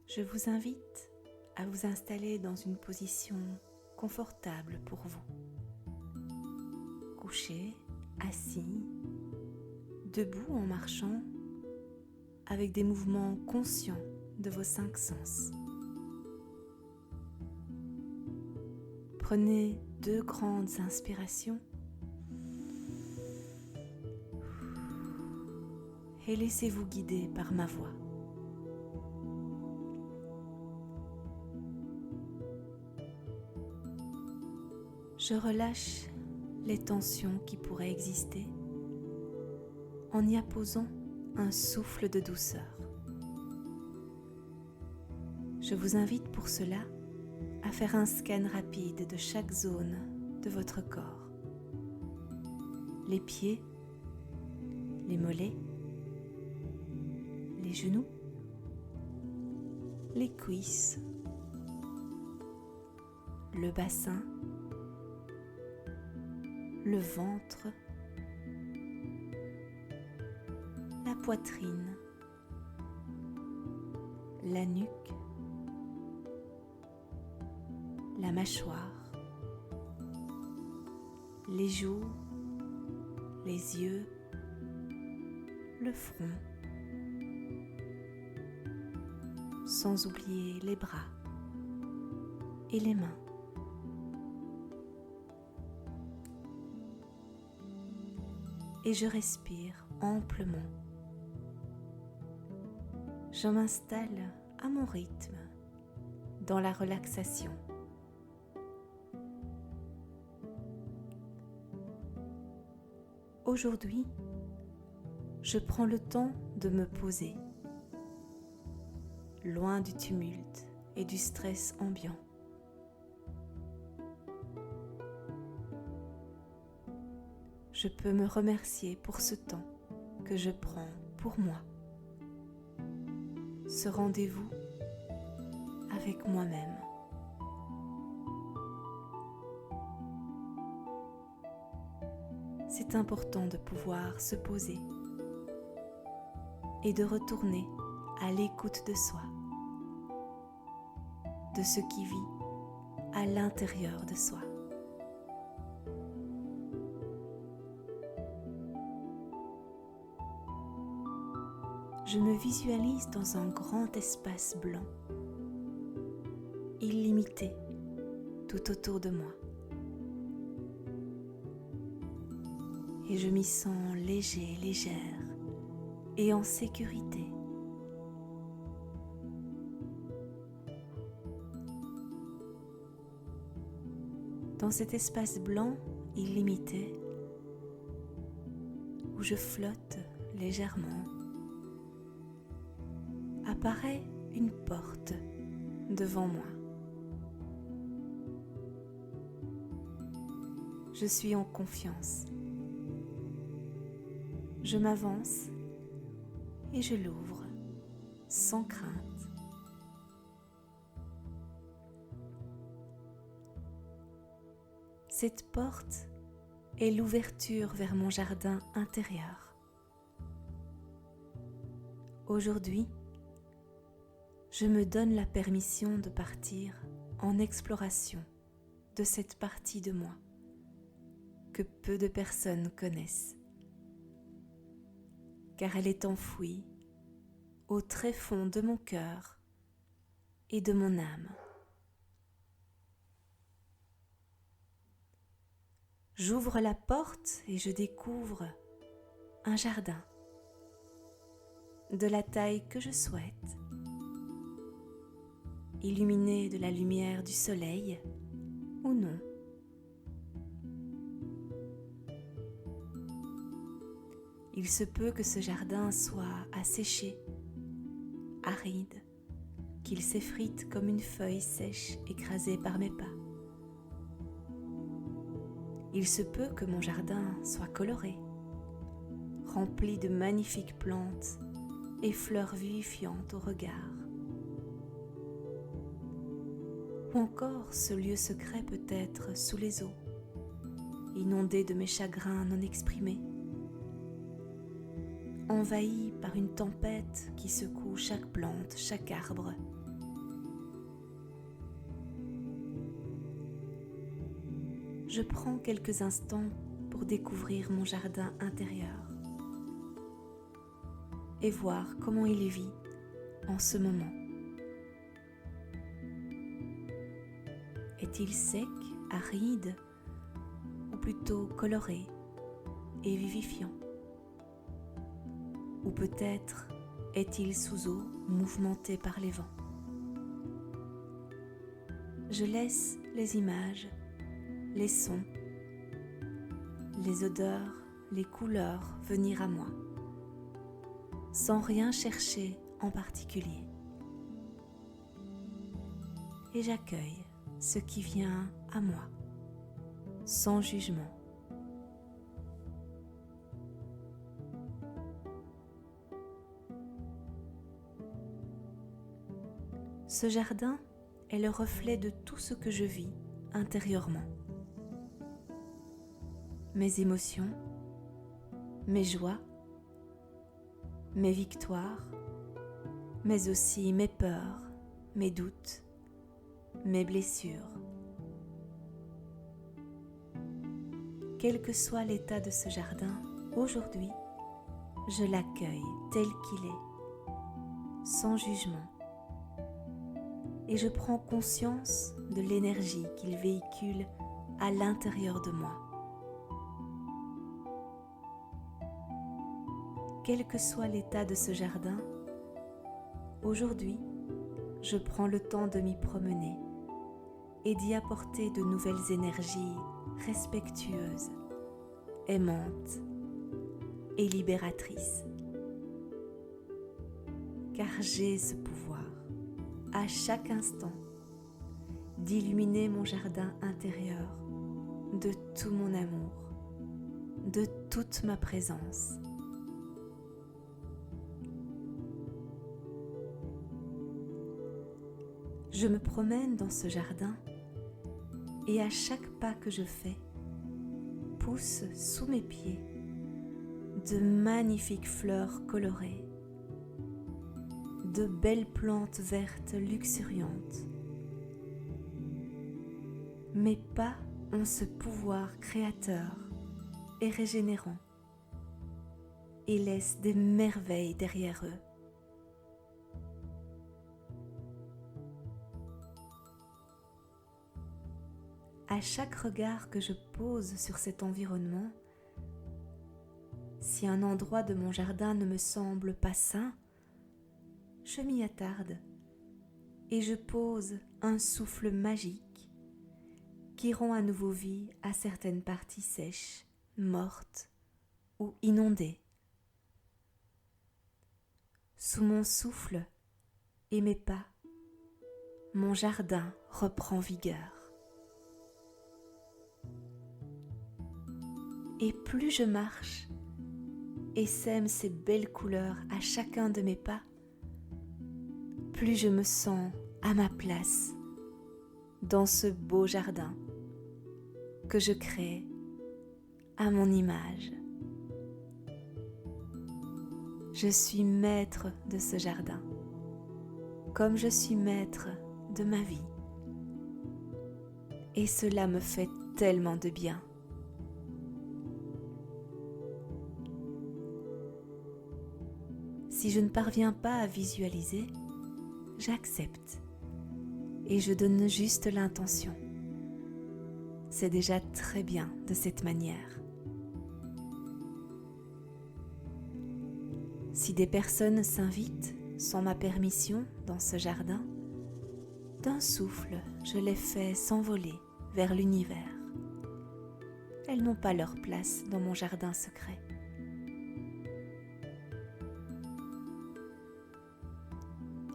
Je vous invite à vous installer dans une position confortable pour vous. Couché, assis, debout en marchant, avec des mouvements conscients de vos 5 sens. Prenez 2 grandes inspirations et laissez-vous guider par ma voix. Je relâche les tensions qui pourraient exister en y apposant un souffle de douceur. Je vous invite pour cela à faire un scan rapide de chaque zone de votre corps. Les pieds, les mollets, les genoux, les cuisses, le bassin, le ventre, la poitrine, la nuque, la mâchoire, les joues, les yeux, le front, sans oublier les bras et les mains. Et je respire amplement. Je m'installe à mon rythme dans la relaxation. Aujourd'hui, je prends le temps de me poser, loin du tumulte et du stress ambiant. Je peux me remercier pour ce temps que je prends pour moi. Ce rendez-vous avec moi-même. C'est important de pouvoir se poser et de retourner à l'écoute de soi, de ce qui vit à l'intérieur de soi. Je me visualise dans un grand espace blanc, illimité, tout autour de moi. Et je m'y sens léger, légère et en sécurité. Dans cet espace blanc illimité, où je flotte légèrement, apparaît une porte devant moi. Je suis en confiance. Je m'avance et je l'ouvre sans crainte. Cette porte est l'ouverture vers mon jardin intérieur. Aujourd'hui, je me donne la permission de partir en exploration de cette partie de moi que peu de personnes connaissent, car elle est enfouie au très fond de mon cœur et de mon âme. J'ouvre la porte et je découvre un jardin de la taille que je souhaite, illuminé de la lumière du soleil ou non. Il se peut que ce jardin soit asséché, aride, qu'il s'effrite comme une feuille sèche écrasée par mes pas. Il se peut que mon jardin soit coloré, rempli de magnifiques plantes et fleurs vivifiantes au regard. Ou encore ce lieu secret peut être sous les eaux, inondé de mes chagrins non exprimés, envahi par une tempête qui secoue chaque plante, chaque arbre je prends quelques instants pour découvrir mon jardin intérieur et voir comment il vit en ce moment. Est-il sec, aride ou plutôt coloré et vivifiant? Ou peut-être est-il sous eau, mouvementé par les vents? Je laisse les images, les sons, les odeurs, les couleurs venir à moi, sans rien chercher en particulier. Et j'accueille ce qui vient à moi, sans jugement. Ce jardin est le reflet de tout ce que je vis intérieurement. Mes émotions, mes joies, mes victoires, mais aussi mes peurs, mes doutes, mes blessures. Quel que soit l'état de ce jardin, aujourd'hui, je l'accueille tel qu'il est, sans jugement. Et je prends conscience de l'énergie qu'il véhicule à l'intérieur de moi. Quel que soit l'état de ce jardin, aujourd'hui, je prends le temps de m'y promener et d'y apporter de nouvelles énergies respectueuses, aimantes et libératrices. Car j'ai ce pouvoir, à chaque instant, d'illuminer mon jardin intérieur de tout mon amour, de toute ma présence. Je me promène dans ce jardin et à chaque pas que je fais, poussent sous mes pieds de magnifiques fleurs colorées, de belles plantes vertes luxuriantes. Mes pas ont ce pouvoir créateur et régénérant et laissent des merveilles derrière eux. À chaque regard que je pose sur cet environnement, si un endroit de mon jardin ne me semble pas sain, je m'y attarde et je pose un souffle magique qui rend à nouveau vie à certaines parties sèches, mortes ou inondées. Sous mon souffle et mes pas, mon jardin reprend vigueur. Et plus je marche et sème ces belles couleurs à chacun de mes pas, plus je me sens à ma place dans ce beau jardin que je crée à mon image. Je suis maître de ce jardin, comme je suis maître de ma vie. Et cela me fait tellement de bien. Si je ne parviens pas à visualiser, j'accepte et je donne juste l'intention. C'est déjà très bien de cette manière. Si des personnes s'invitent sans ma permission dans ce jardin, d'un souffle, je les fais s'envoler vers l'univers. Elles n'ont pas leur place dans mon jardin secret.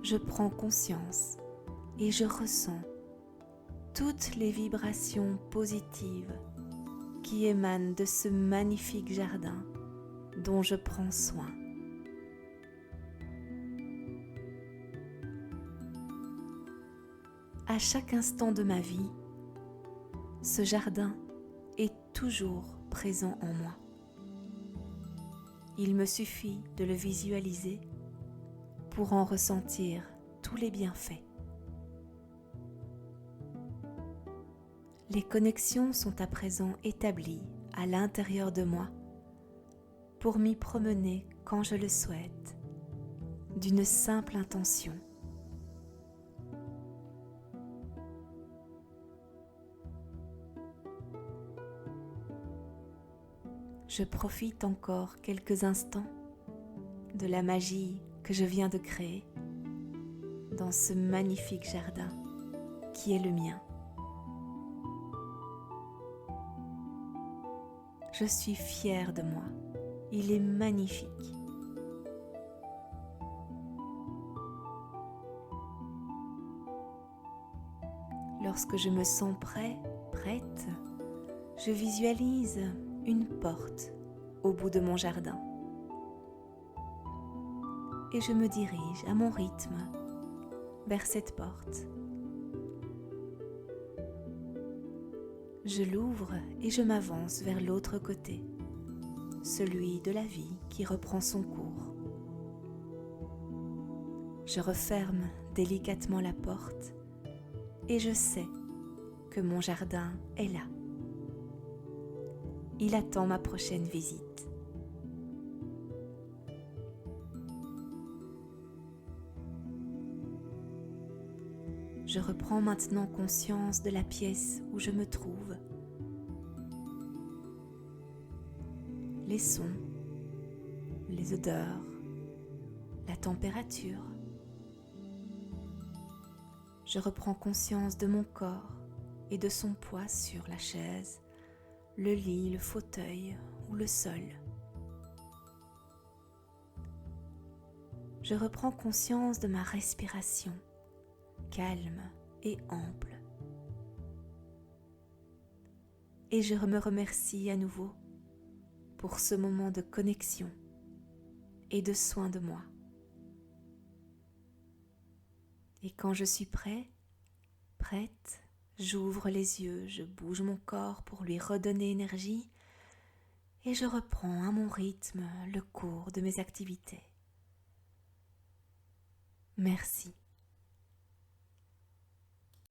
Je prends conscience et je ressens toutes les vibrations positives qui émanent de ce magnifique jardin dont je prends soin. À chaque instant de ma vie, ce jardin est toujours présent en moi. Il me suffit de le visualiser pour en ressentir tous les bienfaits. Les connexions sont à présent établies à l'intérieur de moi pour m'y promener quand je le souhaite, d'une simple intention. Je profite encore quelques instants de la magie que je viens de créer dans ce magnifique jardin qui est le mien. Je suis fière de moi, il est magnifique. Lorsque je me sens prêt, prête, je visualise une porte au bout de mon jardin et je me dirige à mon rythme vers cette porte. Je l'ouvre et je m'avance vers l'autre côté, celui de la vie qui reprend son cours. Je referme délicatement la porte et je sais que mon jardin est là. Il attend ma prochaine visite. Je reprends maintenant conscience de la pièce où je me trouve. Les sons, les odeurs, la température. Je reprends conscience de mon corps et de son poids sur la chaise, le lit, le fauteuil ou le sol. Je reprends conscience de ma respiration, calme et ample. Et je me remercie à nouveau pour ce moment de connexion et de soin de moi. Et quand je suis prêt, prête, j'ouvre les yeux, je bouge mon corps pour lui redonner énergie et je reprends à mon rythme le cours de mes activités. Merci.